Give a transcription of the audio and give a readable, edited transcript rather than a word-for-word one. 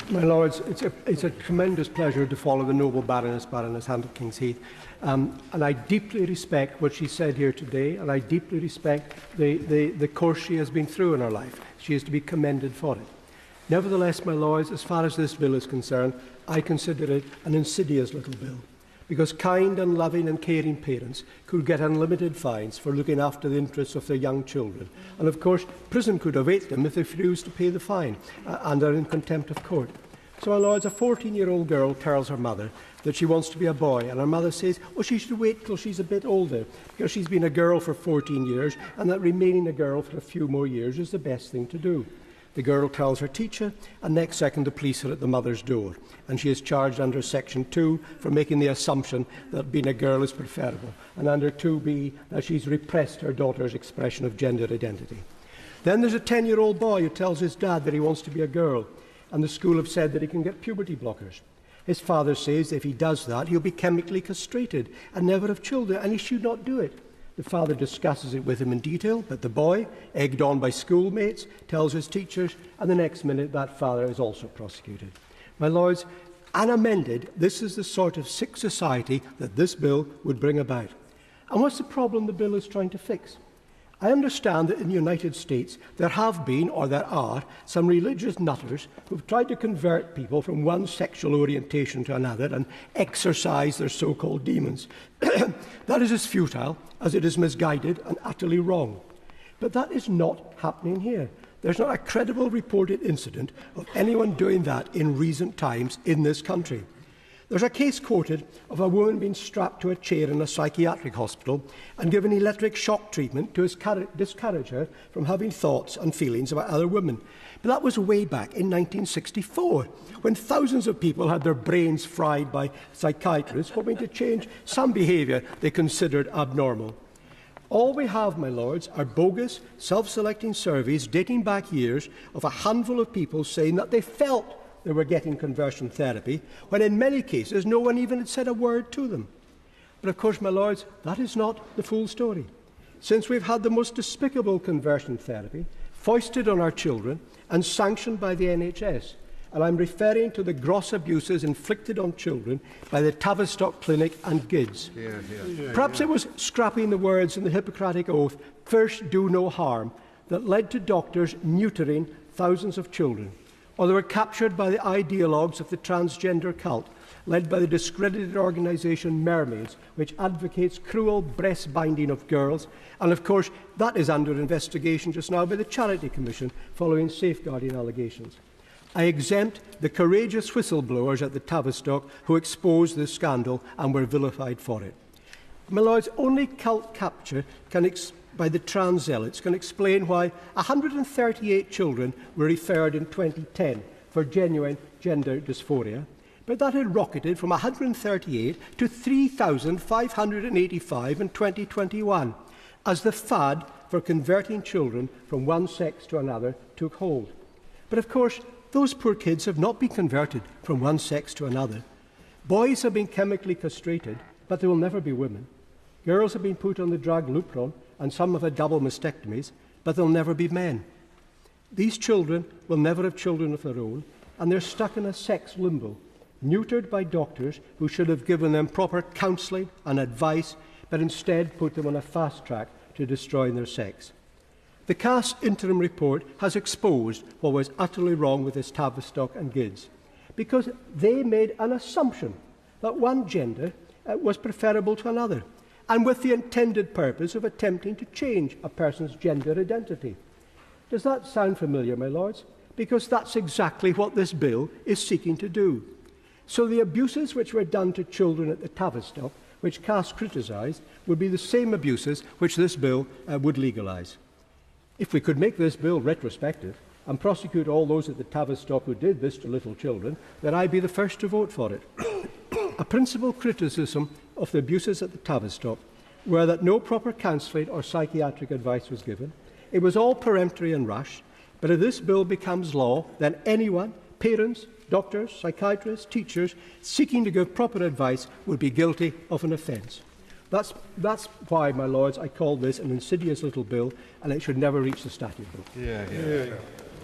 My Lords, it's a tremendous pleasure to follow the noble Baroness King's Heath. And I deeply respect what she said here today, and I deeply respect the course she has been through in her life. She is to be commended for it. Nevertheless, my Lords, as far as this bill is concerned, I consider it an insidious little bill, because kind and loving and caring parents could get unlimited fines for looking after the interests of their young children. And of course, prison could await them if they refuse to pay the fine and are in contempt of court. So, my Lords, a 14-year-old girl tells her mother that she wants to be a boy, and her mother says, oh, she should wait till she's a bit older, because she's been a girl for 14 years, and that remaining a girl for a few more years is the best thing to do. The girl tells her teacher, and next second the police are at the mother's door, and she is charged under Section 2 for making the assumption that being a girl is preferable, and under 2B that she's repressed her daughter's expression of gender identity. Then there's a 10-year-old boy who tells his dad that he wants to be a girl, and the school have said that he can get puberty blockers. His father says if he does that, he'll be chemically castrated and never have children, and he should not do it. The father discusses it with him in detail, but the boy, egged on by schoolmates, tells his teachers, and the next minute that father is also prosecuted. My Lords, unamended, this is the sort of sick society that this bill would bring about. And what's the problem the bill is trying to fix? I understand that in the United States there have been, or there are, some religious nutters who've tried to convert people from one sexual orientation to another and exorcise their so-called demons. That is as futile as it is misguided and utterly wrong. But that is not happening here. There's not a credible reported incident of anyone doing that in recent times in this country. There's a case quoted of a woman being strapped to a chair in a psychiatric hospital and given electric shock treatment to discourage her from having thoughts and feelings about other women. But that was way back in 1964, when thousands of people had their brains fried by psychiatrists hoping to change some behaviour they considered abnormal. All we have, my Lords, are bogus, self-selecting surveys dating back years of a handful of people saying that they felt they were getting conversion therapy, when in many cases no one even had said a word to them. But of course, my Lords, that is not the full story. Since we've had the most despicable conversion therapy foisted on our children and sanctioned by the NHS, and I'm referring to the gross abuses inflicted on children by the Tavistock Clinic and GIDS. Perhaps it was scrapping the words in the Hippocratic Oath, "First do no harm," that led to doctors neutering thousands of children. Or they were captured by the ideologues of the transgender cult, led by the discredited organisation Mermaids, which advocates cruel breast binding of girls. And of course, that is under investigation just now by the Charity Commission following safeguarding allegations. I exempt the courageous whistleblowers at the Tavistock who exposed this scandal and were vilified for it. My Lords, only cult capture by the trans zealots can explain why 138 children were referred in 2010 for genuine gender dysphoria, but that had rocketed from 138 to 3,585 in 2021, as the fad for converting children from one sex to another took hold. But of course, those poor kids have not been converted from one sex to another. Boys have been chemically castrated, but they will never be women. Girls have been put on the drug Lupron, and some have had double mastectomies, but they'll never be men. These children will never have children of their own, and they're stuck in a sex limbo, neutered by doctors who should have given them proper counselling and advice, but instead put them on a fast track to destroying their sex. The Cass interim report has exposed what was utterly wrong with this Tavistock and GIDS, because they made an assumption that one gender was preferable to another, and with the intended purpose of attempting to change a person's gender identity. Does that sound familiar, my Lords? Because that's exactly what this bill is seeking to do. So the abuses which were done to children at the Tavistock, which Cass criticised, would be the same abuses which this bill would legalise. If we could make this bill retrospective and prosecute all those at the Tavistock who did this to little children, then I'd be the first to vote for it. A principal criticism of the abuses at the Tavistock were that no proper counselling or psychiatric advice was given. It was all peremptory and rushed, but if this bill becomes law, then anyone, parents, doctors, psychiatrists, teachers, seeking to give proper advice would be guilty of an offence. That's why, my Lords, I call this an insidious little bill, and it should never reach the statute book.